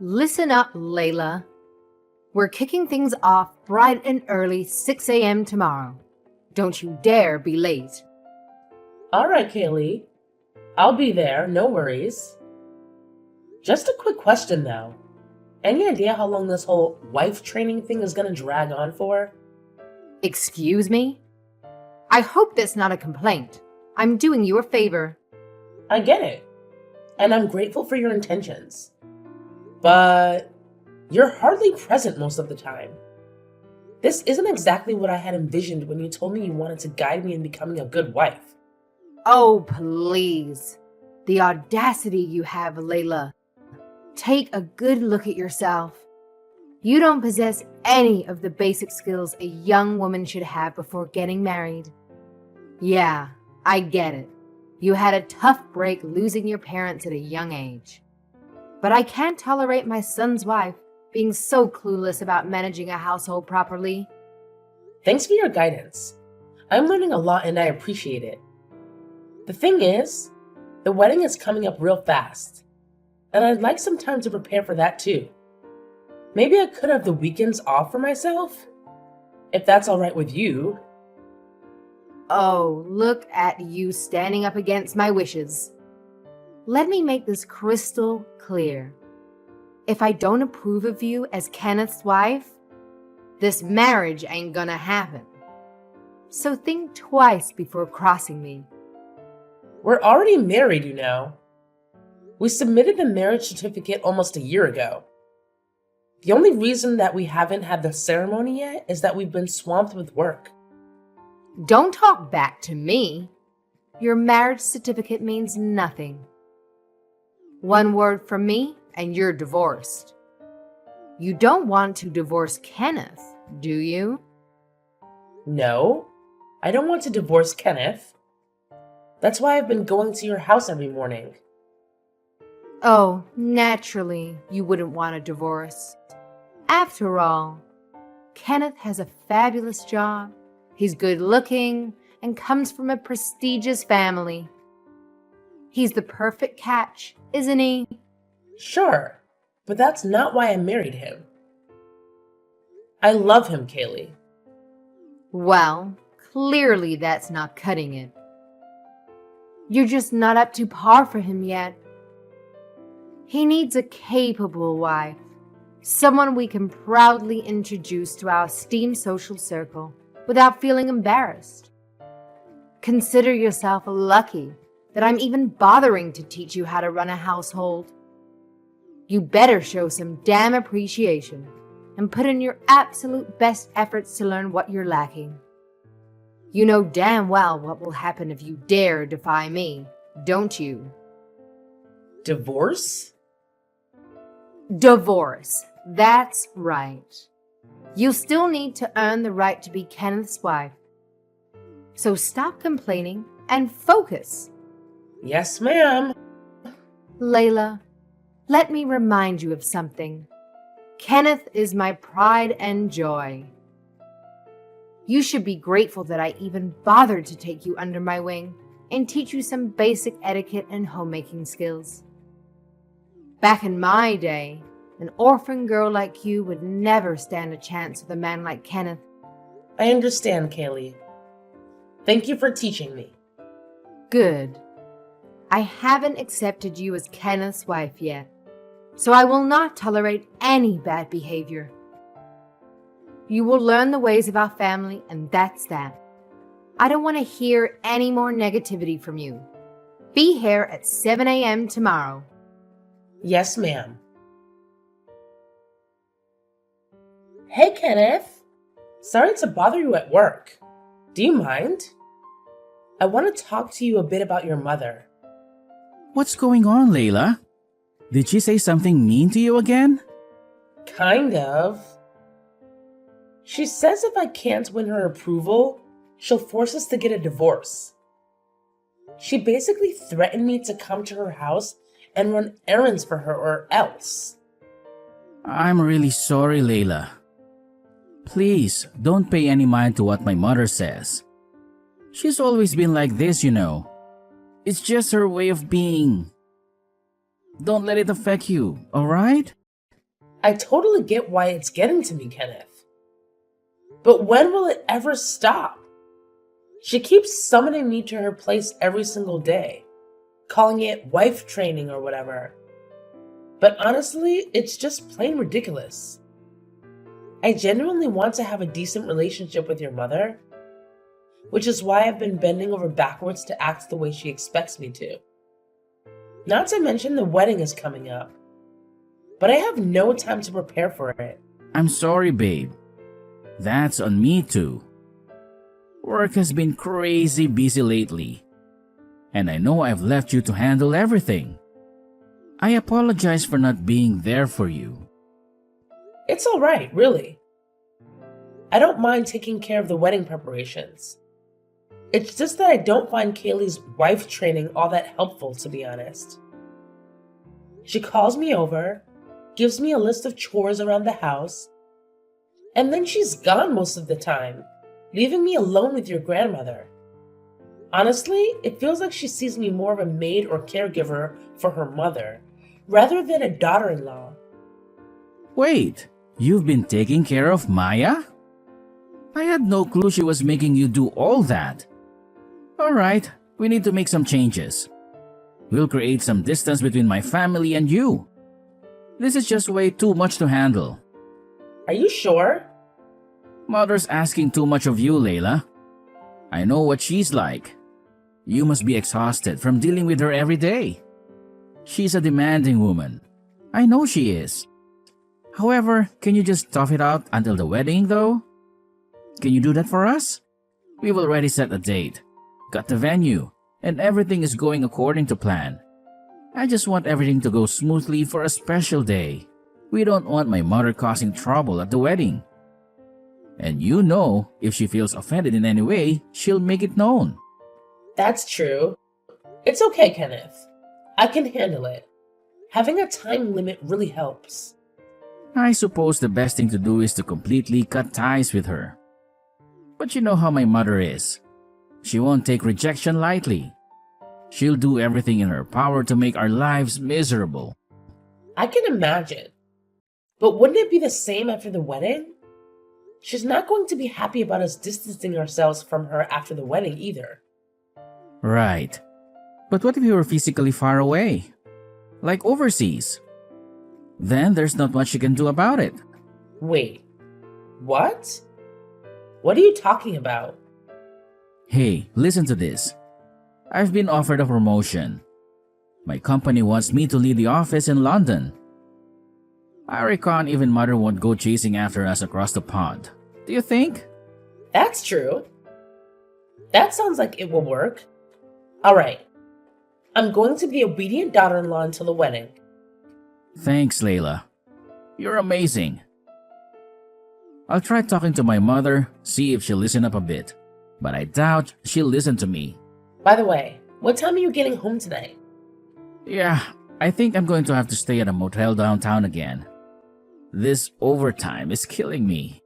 Listen up, Layla. We're kicking things off bright and early 6 a.m. tomorrow. Don't you dare be late. All right, Kaylee. I'll be there, no worries. Just a quick question though. Any idea how long this whole wife training thing is gonna drag on for? Excuse me? I hope that's not a complaint. I'm doing you a favor. I get it. And I'm grateful for your intentions. But you're hardly present most of the time. This isn't exactly what I had envisioned when you told me you wanted to guide me in becoming a good wife. Oh, please. The audacity you have, Layla. Take a good look at yourself. You don't possess any of the basic skills a young woman should have before getting married. Yeah, I get it. You had a tough break losing your parents at a young age. But I can't tolerate my son's wife being so clueless about managing a household properly. Thanks for your guidance. I'm learning a lot and I appreciate it. The thing is, the wedding is coming up real fast, and I'd like some time to prepare for that too. Maybe I could have the weekends off for myself? If that's alright with you. Oh, look at you standing up against my wishes. Let me make this crystal clear. If I don't approve of you as Kenneth's wife, this marriage ain't gonna happen. So think twice before crossing me. We're already married, you know. We submitted the marriage certificate almost a year ago. The only reason that we haven't had the ceremony yet is that we've been swamped with work. Don't talk back to me. Your marriage certificate means nothing. One word from me and you're divorced. You don't want to divorce Kenneth, do you? No, I don't want to divorce Kenneth. That's why I've been going to your house every morning. Oh, naturally, you wouldn't want a divorce. After all, Kenneth has a fabulous job. He's good looking and comes from a prestigious family. He's the perfect catch, isn't he? Sure, but that's not why I married him. I love him, Kaylee. Well, clearly that's not cutting it. You're just not up to par for him yet. He needs a capable wife, someone we can proudly introduce to our esteemed social circle without feeling embarrassed. Consider yourself lucky that I'm even bothering to teach you how to run a household. You better show some damn appreciation and put in your absolute best efforts to learn what you're lacking. You know damn well what will happen if you dare defy me, don't you? Divorce? Divorce. That's right. You still need to earn the right to be Kenneth's wife. So stop complaining and focus. Yes, ma'am. Layla, let me remind you of something. Kenneth is my pride and joy. You should be grateful that I even bothered to take you under my wing and teach you some basic etiquette and homemaking skills. Back in my day, an orphan girl like you would never stand a chance with a man like Kenneth. I understand, Kaylee. Thank you for teaching me. Good. I haven't accepted you as Kenneth's wife yet, so I will not tolerate any bad behavior. You will learn the ways of our family, and that's that. I don't want to hear any more negativity from you. Be here at 7 a.m. tomorrow. Yes, ma'am. Hey, Kenneth. Sorry to bother you at work. Do you mind? I want to talk to you a bit about your mother. What's going on, Layla? Did she say something mean to you again? Kind of. She says if I can't win her approval, she'll force us to get a divorce. She basically threatened me to come to her house and run errands for her or else. I'm really sorry, Layla. Please, don't pay any mind to what my mother says. She's always been like this, you know. It's just her way of being. Don't let it affect you, alright? I totally get why it's getting to me, Kenneth. But when will it ever stop? She keeps summoning me to her place every single day, calling it wife training or whatever. But honestly, it's just plain ridiculous. I genuinely want to have a decent relationship with your mother, which is why I've been bending over backwards to act the way she expects me to. Not to mention the wedding is coming up, but I have no time to prepare for it. I'm sorry, babe. That's on me too. Work has been crazy busy lately, and I know I've left you to handle everything. I apologize for not being there for you. It's alright, really. I don't mind taking care of the wedding preparations. It's just that I don't find Kaylee's wife training all that helpful, to be honest. She calls me over, gives me a list of chores around the house, and then she's gone most of the time, leaving me alone with your grandmother. Honestly, it feels like she sees me more of a maid or caregiver for her mother, rather than a daughter-in-law. Wait, you've been taking care of Maya? I had no clue she was making you do all that. Alright, we need to make some changes. We'll create some distance between my family and you. This is just way too much to handle. Are you sure? Mother's asking too much of you, Layla. I know what she's like. You must be exhausted from dealing with her every day. She's a demanding woman. I know she is. However, can you just tough it out until the wedding, though? Can you do that for us? We've already set a date, got the venue, and everything is going according to plan. I just want everything to go smoothly for a special day. We don't want my mother causing trouble at the wedding. And you know, if she feels offended in any way, she'll make it known. That's true. It's okay, Kenneth. I can handle it. Having a time limit really helps. I suppose the best thing to do is to completely cut ties with her. But you know how my mother is. She won't take rejection lightly. She'll do everything in her power to make our lives miserable. I can imagine. But wouldn't it be the same after the wedding? She's not going to be happy about us distancing ourselves from her after the wedding either. Right. But what if we were physically far away? Like overseas? Then there's not much you can do about it. Wait, what? What are you talking about? Hey, listen to this. I've been offered a promotion. My company wants me to lead the office in London. I reckon even mother won't go chasing after us across the pond. Do you think? That's true. That sounds like it will work. Alright. I'm going to be obedient daughter-in-law until the wedding. Thanks, Layla. You're amazing. I'll try talking to my mother, see if she'll listen up a bit. But I doubt she'll listen to me. By the way, what time are you getting home tonight? Yeah, I think I'm going to have to stay at a motel downtown again. This overtime is killing me.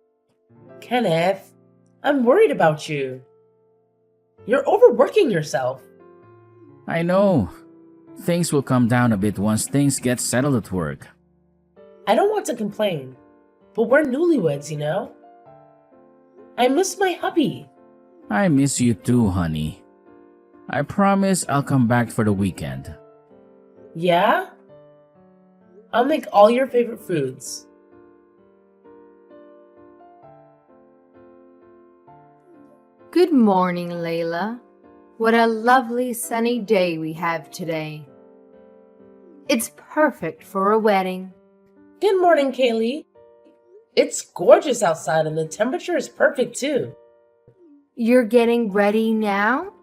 Kenneth, I'm worried about you. You're overworking yourself. I know. Things will calm down a bit once things get settled at work. I don't want to complain, but we're newlyweds, you know? I miss my hubby. I miss you too, honey. I promise I'll come back for the weekend. Yeah? I'll make all your favorite foods. Good morning, Layla. What a lovely sunny day we have today. It's perfect for a wedding. Good morning, Kaylee. It's gorgeous outside and the temperature is perfect too. You're getting ready now?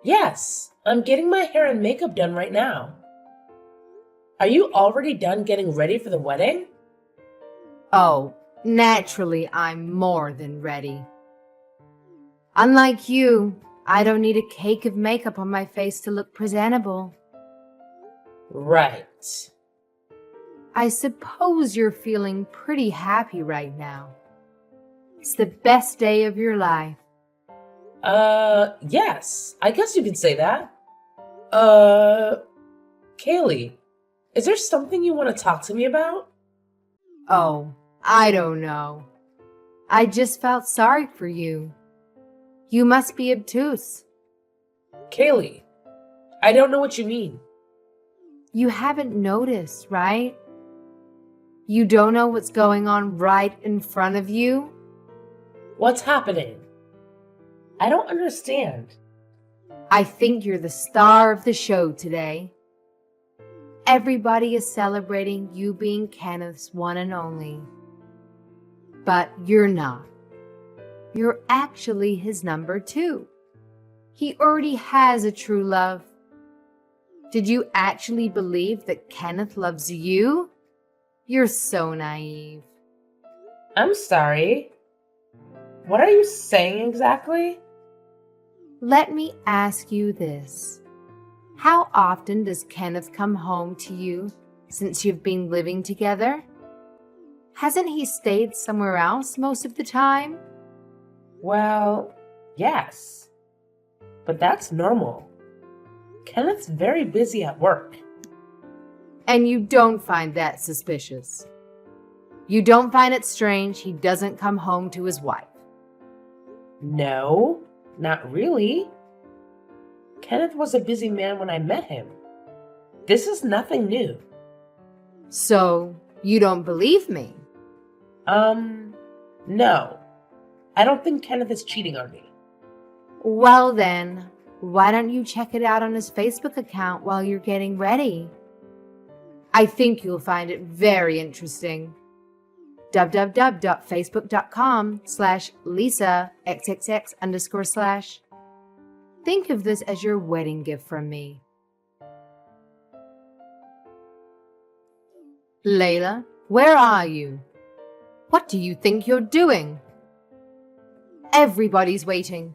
Yes, I'm getting my hair and makeup done right now. Are you already done getting ready for the wedding? Oh, naturally, I'm more than ready. Unlike you, I don't need a cake of makeup on my face to look presentable. Right. I suppose you're feeling pretty happy right now. It's the best day of your life. Yes, I guess you could say that. Kaylee, is there something you want to talk to me about? Oh, I don't know. I just felt sorry for you. You must be obtuse. Kaylee, I don't know what you mean. You haven't noticed, right? You don't know what's going on right in front of you? What's happening? I don't understand. I think you're the star of the show today. Everybody is celebrating you being Kenneth's one and only. But you're not. You're actually his number 2. He already has a true love. Did you actually believe that Kenneth loves you? You're so naive. I'm sorry. What are you saying exactly? Let me ask you this. How often does Kenneth come home to you since you've been living together? Hasn't he stayed somewhere else most of the time? Well, yes. But that's normal. Kenneth's very busy at work. And you don't find that suspicious. You don't find it strange he doesn't come home to his wife. No, not really. Kenneth was a busy man when I met him. This is nothing new. So, you don't believe me? No. I don't think Kenneth is cheating on me. Well then, why don't you check it out on his Facebook account while you're getting ready? I think you'll find it very interesting. www.facebook.com/LisaXXX_/. Think of this as your wedding gift from me. Layla, where are you? What do you think you're doing? Everybody's waiting.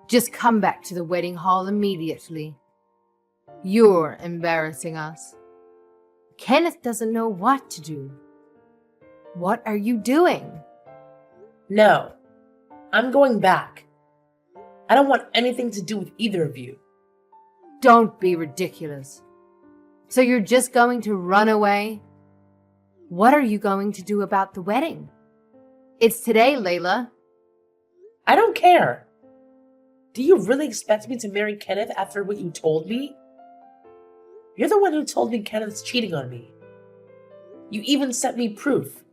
Just come back to the wedding hall immediately. You're embarrassing us. Kenneth doesn't know what to do. What are you doing? No. I'm going back. I don't want anything to do with either of you. Don't be ridiculous. So you're just going to run away? What are you going to do about the wedding? It's today, Layla. I don't care. Do you really expect me to marry Kenneth after what you told me? You're the one who told me Kenneth's cheating on me. You even sent me proof.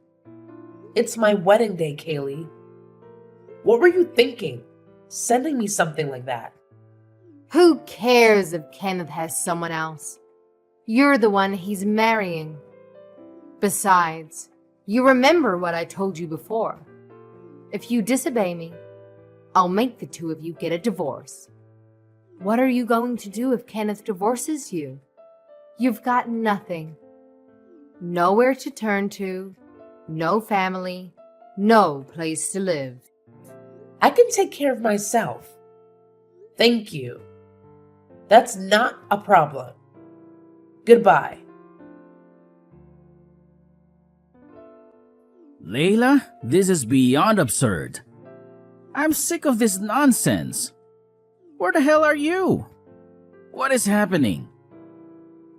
It's my wedding day, Kaylee. What were you thinking, sending me something like that? Who cares if Kenneth has someone else? You're the one he's marrying. Besides, you remember what I told you before. If you disobey me, I'll make the two of you get a divorce. What are you going to do if Kenneth divorces you? You've got nothing. Nowhere to turn to, no family, no place to live. I can take care of myself. Thank you. That's not a problem. Goodbye. Layla, this is beyond absurd. I'm sick of this nonsense. Where the hell are you? What is happening?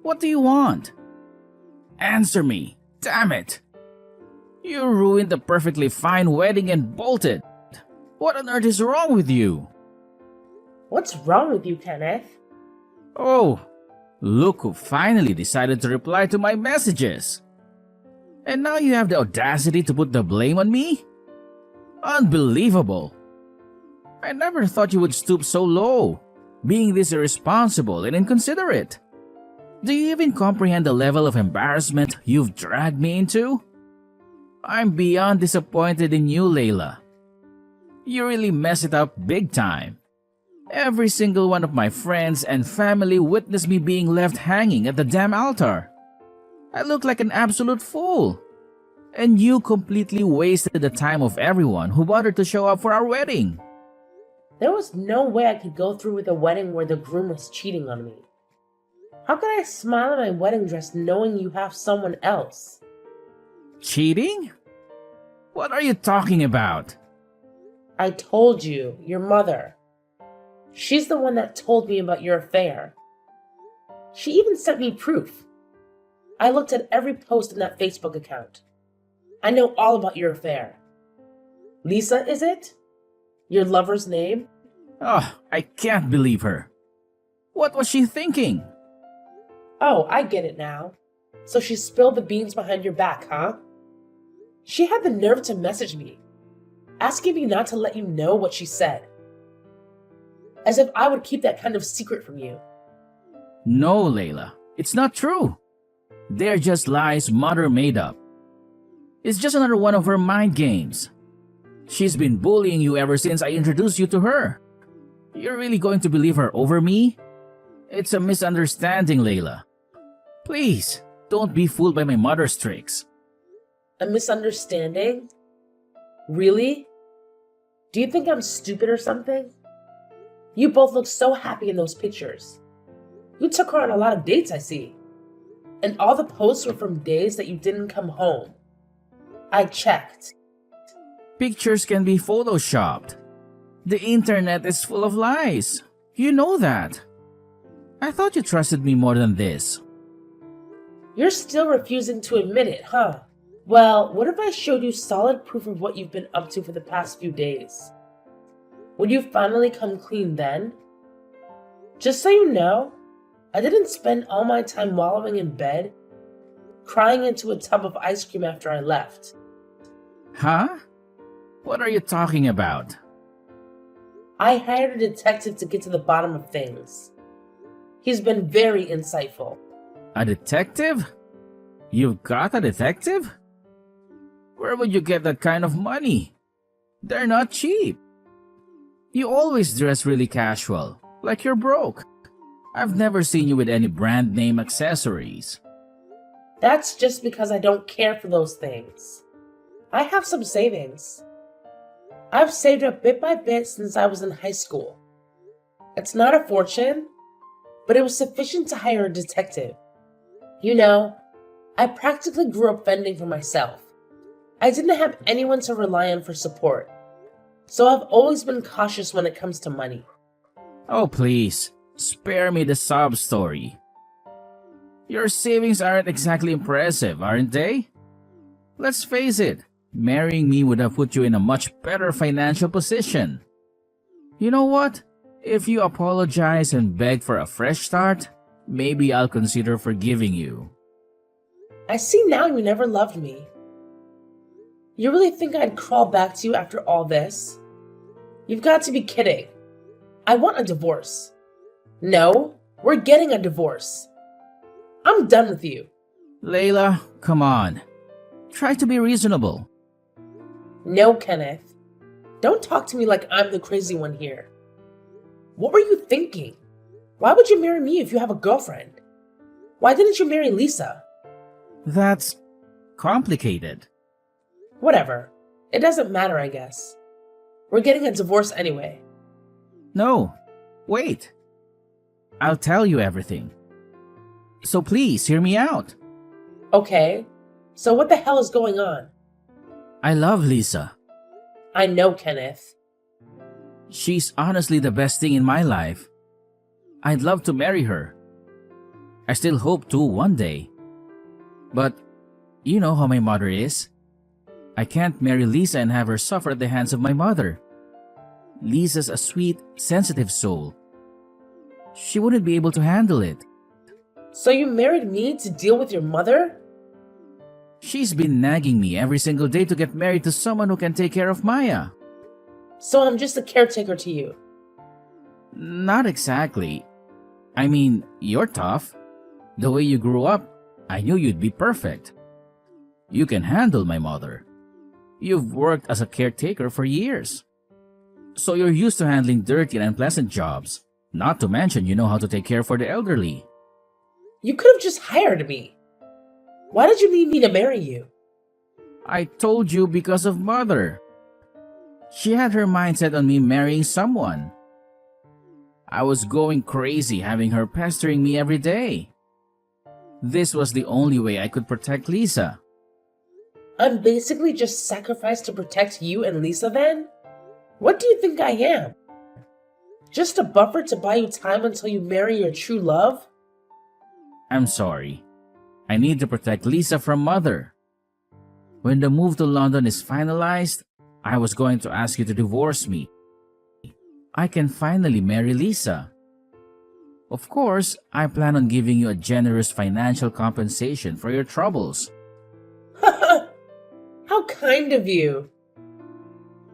What do you want? Answer me, damn it. You ruined the perfectly fine wedding and bolted. What on earth is wrong with you? What's wrong with you, Kenneth? Oh, look who finally decided to reply to my messages. And now you have the audacity to put the blame on me? Unbelievable. I never thought you would stoop so low, being this irresponsible and inconsiderate. Do you even comprehend the level of embarrassment you've dragged me into? I'm beyond disappointed in you, Layla. You really messed it up big time. Every single one of my friends and family witnessed me being left hanging at the damn altar. I look like an absolute fool. And you completely wasted the time of everyone who bothered to show up for our wedding. There was no way I could go through with a wedding where the groom was cheating on me. How could I smile in my wedding dress knowing you have someone else? Cheating? What are you talking about? I told you, your mother. She's the one that told me about your affair. She even sent me proof. I looked at every post in that Facebook account. I know all about your affair. Lisa, is it? Your lover's name? Oh, I can't believe her. What was she thinking? Oh, I get it now. So she spilled the beans behind your back, huh? She had the nerve to message me, asking me not to let you know what she said. As if I would keep that kind of secret from you. No, Layla, it's not true. They're just lies Mother made up. It's just another one of her mind games. She's been bullying you ever since I introduced you to her. You're really going to believe her over me? It's a misunderstanding, Layla. Please, don't be fooled by my mother's tricks. A misunderstanding? Really? Do you think I'm stupid or something? You both look so happy in those pictures. You took her on a lot of dates, I see. And all the posts were from days that you didn't come home. I checked. Pictures can be photoshopped. The internet is full of lies. You know that. I thought you trusted me more than this. You're still refusing to admit it, huh? Well, what if I showed you solid proof of what you've been up to for the past few days? Would you finally come clean then? Just so you know, I didn't spend all my time wallowing in bed, crying into a tub of ice cream after I left. Huh? What are you talking about? I hired a detective to get to the bottom of things. He's been very insightful. A detective? You've got a detective? Where would you get that kind of money? They're not cheap. You always dress really casual, like you're broke. I've never seen you with any brand name accessories. That's just because I don't care for those things. I have some savings. I've saved up bit by bit since I was in high school. It's not a fortune, but it was sufficient to hire a detective. You know, I practically grew up fending for myself. I didn't have anyone to rely on for support, so I've always been cautious when it comes to money. Oh, please, spare me the sob story. Your savings aren't exactly impressive, aren't they? Let's face it, marrying me would have put you in a much better financial position. You know what? If you apologize and beg for a fresh start, maybe I'll consider forgiving you. I see now you never loved me. You really think I'd crawl back to you after all this? You've got to be kidding. I want a divorce. No, we're getting a divorce. I'm done with you. Layla, come on. Try to be reasonable. No, Kenneth. Don't talk to me like I'm the crazy one here. What were you thinking? Why would you marry me if you have a girlfriend? Why didn't you marry Lisa? That's complicated. Whatever. It doesn't matter, I guess. We're getting a divorce anyway. No, wait. I'll tell you everything. So please hear me out. Okay, so what the hell is going on? I love Lisa. I know, Kenneth. She's honestly the best thing in my life. I'd love to marry her. I still hope to one day. But you know how my mother is. I can't marry Lisa and have her suffer at the hands of my mother. Lisa's a sweet, sensitive soul. She wouldn't be able to handle it. So you married me to deal with your mother? She's been nagging me every single day to get married to someone who can take care of Maya. So I'm just a caretaker to you. Not exactly. I mean, you're tough. The way you grew up, I knew you'd be perfect. You can handle my mother. You've worked as a caretaker for years. So you're used to handling dirty and unpleasant jobs. Not to mention you know how to take care for the elderly. You could have just hired me. Why did you need me to marry you? I told you because of Mother. She had her mind set on me marrying someone. I was going crazy having her pestering me every day. This was the only way I could protect Lisa. I'm basically just sacrificed to protect you and Lisa then? What do you think I am? Just a buffer to buy you time until you marry your true love? I'm sorry. I need to protect Lisa from Mother. When the move to London is finalized, I was going to ask you to divorce me. I can finally marry Lisa. Of course, I plan on giving you a generous financial compensation for your troubles. How kind of you.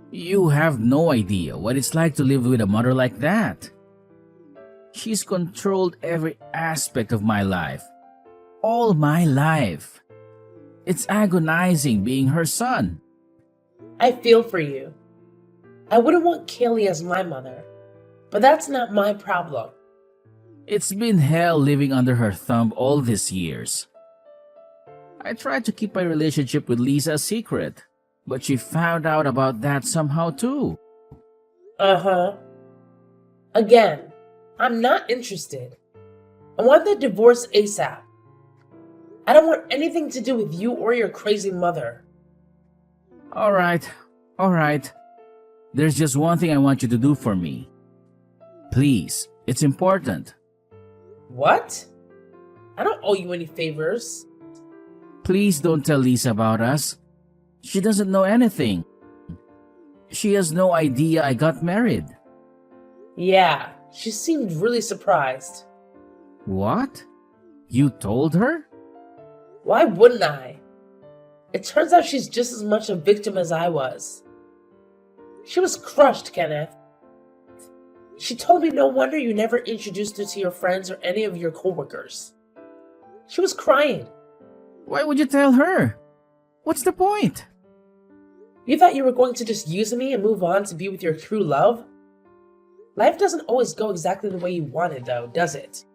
You have no idea what it's like to live with a mother like that. She's controlled every aspect of my life. All my life. It's agonizing being her son. I feel for you. I wouldn't want Kaylee as my mother, but that's not my problem. It's been hell living under her thumb all these years. I tried to keep my relationship with Lisa a secret, but she found out about that somehow too. Uh-huh. Again, I'm not interested. I want the divorce ASAP. I don't want anything to do with you or your crazy mother. All right. There's just one thing I want you to do for me. Please, it's important. What? I don't owe you any favors. Please don't tell Lisa about us. She doesn't know anything. She has no idea I got married. Yeah, she seemed really surprised. What? You told her? Why wouldn't I? It turns out she's just as much a victim as I was. She was crushed, Kenneth. She told me no wonder you never introduced her to your friends or any of your coworkers. She was crying. Why would you tell her? What's the point? You thought you were going to just use me and move on to be with your true love? Life doesn't always go exactly the way you want it, though, does it?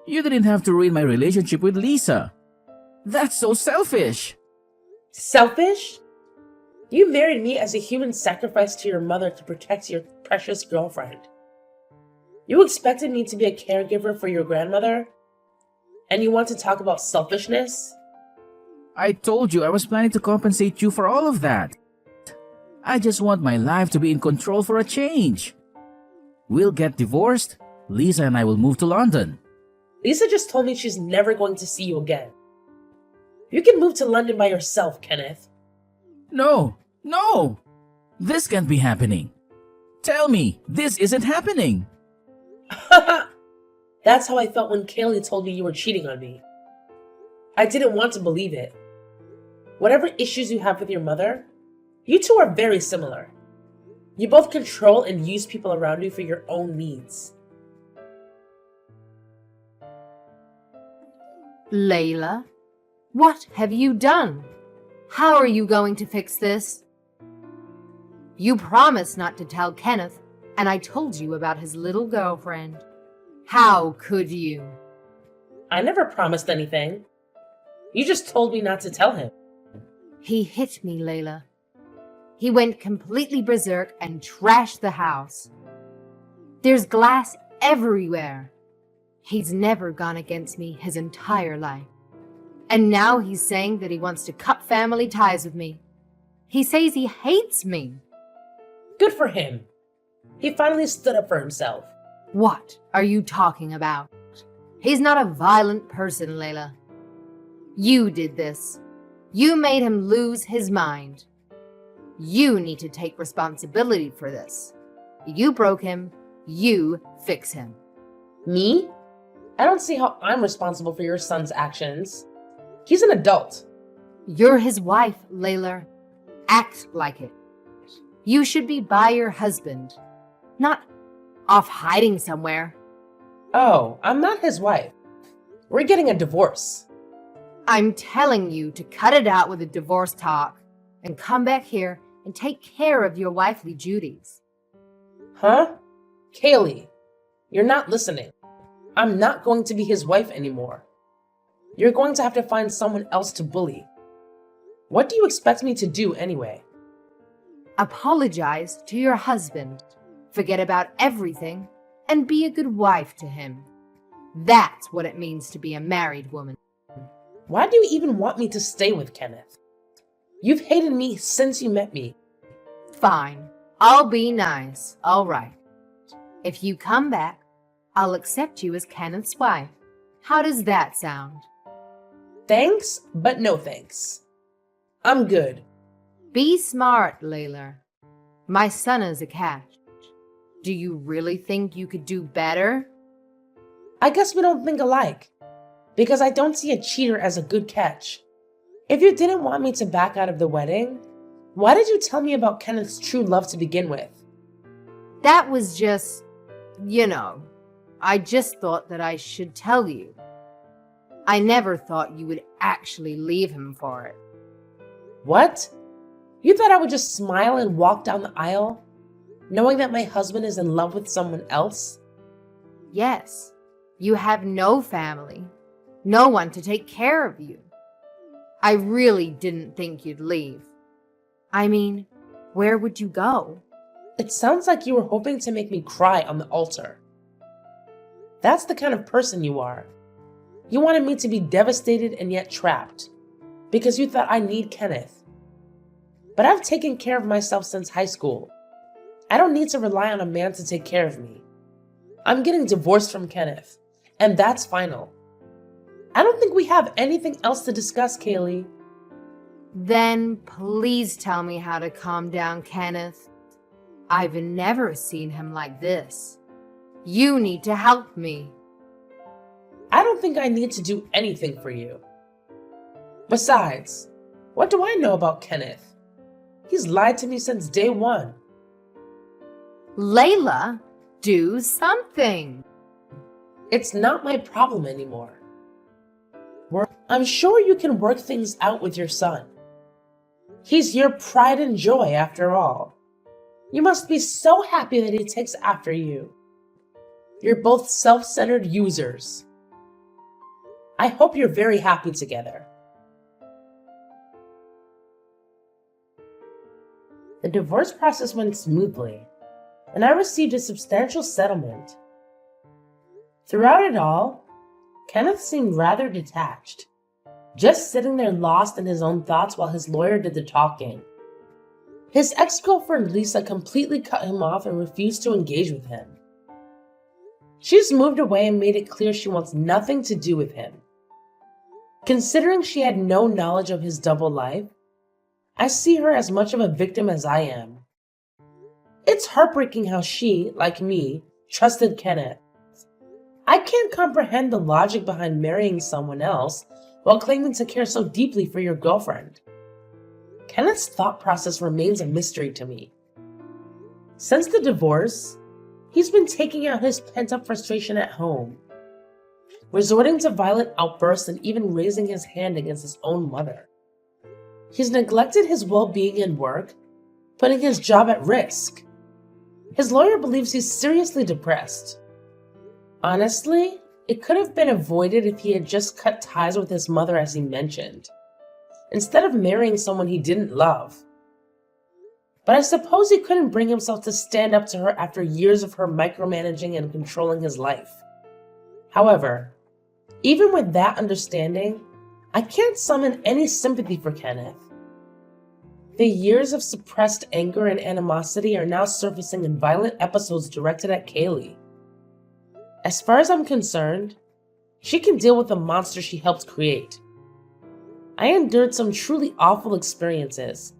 You didn't have to ruin my relationship with Lisa. That's so selfish. Selfish? You married me as a human sacrifice to your mother to protect your precious girlfriend. You expected me to be a caregiver for your grandmother? And you want to talk about selfishness? I told you I was planning to compensate you for all of that. I just want my life to be in control for a change. We'll get divorced. Lisa and I will move to London. Lisa just told me she's never going to see you again. You can move to London by yourself, Kenneth. No. This can't be happening. Tell me, this isn't happening. That's how I felt when Kaylee told me you were cheating on me. I didn't want to believe it. Whatever issues you have with your mother, you two are very similar. You both control and use people around you for your own needs. Layla, what have you done? How are you going to fix this? You promised not to tell Kenneth, and I told you about his little girlfriend. How could you? I never promised anything. You just told me not to tell him. He hit me, Layla. He went completely berserk and trashed the house. There's glass everywhere. He's never gone against me his entire life. And now he's saying that he wants to cut family ties with me. He says he hates me. Good for him. He finally stood up for himself. What are you talking about? He's not a violent person, Layla. You did this. You made him lose his mind. You need to take responsibility for this. You broke him. You fix him. Me? I don't see how I'm responsible for your son's actions. He's an adult. You're his wife, Layla. Act like it. You should be by your husband, not off hiding somewhere. Oh, I'm not his wife. We're getting a divorce. I'm telling you to cut it out with the divorce talk and come back here and take care of your wifely duties. Huh? Kaylee, you're not listening. I'm not going to be his wife anymore. You're going to have to find someone else to bully. What do you expect me to do anyway? Apologize to your husband, forget about everything, and be a good wife to him. That's what it means to be a married woman. Why do you even want me to stay with Kenneth? You've hated me since you met me. Fine, I'll be nice, all right. If you come back, I'll accept you as Kenneth's wife. How does that sound? Thanks, but no thanks. I'm good. Be smart, Layla. My son is a catch. Do you really think you could do better? I guess we don't think alike, because I don't see a cheater as a good catch. If you didn't want me to back out of the wedding, why did you tell me about Kenneth's true love to begin with? That was just, I just thought that I should tell you. I never thought you would actually leave him for it. What? You thought I would just smile and walk down the aisle, knowing that my husband is in love with someone else? Yes, you have no family, no one to take care of you. I really didn't think you'd leave. I mean, where would you go? It sounds like you were hoping to make me cry on the altar. That's the kind of person you are. You wanted me to be devastated and yet trapped, because you thought I need Kenneth. But I've taken care of myself since high school. I don't need to rely on a man to take care of me. I'm getting divorced from Kenneth, and that's final. I don't think we have anything else to discuss, Kaylee. Then please tell me how to calm down, Kenneth. I've never seen him like this. You need to help me. I don't think I need to do anything for you. Besides, what do I know about Kenneth? He's lied to me since day one. Layla, do something. It's not my problem anymore. I'm sure you can work things out with your son. He's your pride and joy, after all. You must be so happy that he takes after you. You're both self-centered users. I hope you're very happy together. The divorce process went smoothly, and I received a substantial settlement. Throughout it all, Kenneth seemed rather detached, just sitting there lost in his own thoughts while his lawyer did the talking. His ex-girlfriend Lisa completely cut him off and refused to engage with him. She's moved away and made it clear she wants nothing to do with him. Considering she had no knowledge of his double life, I see her as much of a victim as I am. It's heartbreaking how she, like me, trusted Kenneth. I can't comprehend the logic behind marrying someone else while claiming to care so deeply for your girlfriend. Kenneth's thought process remains a mystery to me. Since the divorce, he's been taking out his pent-up frustration at home, resorting to violent outbursts and even raising his hand against his own mother. He's neglected his well-being and work, putting his job at risk. His lawyer believes he's seriously depressed. Honestly, it could have been avoided if he had just cut ties with his mother as he mentioned, instead of marrying someone he didn't love. But I suppose he couldn't bring himself to stand up to her after years of her micromanaging and controlling his life. However, even with that understanding, I can't summon any sympathy for Kenneth. The years of suppressed anger and animosity are now surfacing in violent episodes directed at Kaylee. As far as I'm concerned, she can deal with the monster she helped create. I endured some truly awful experiences,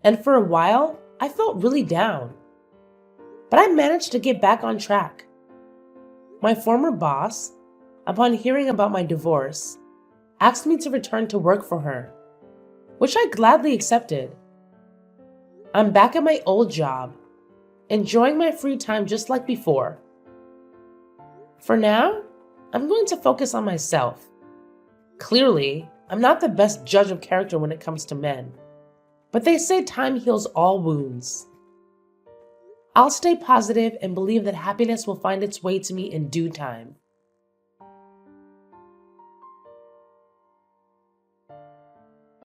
and for a while, I felt really down. But I managed to get back on track. My former boss, upon hearing about my divorce, asked me to return to work for her, which I gladly accepted. I'm back at my old job, enjoying my free time just like before. For now, I'm going to focus on myself. Clearly, I'm not the best judge of character when it comes to men, but they say time heals all wounds. I'll stay positive and believe that happiness will find its way to me in due time.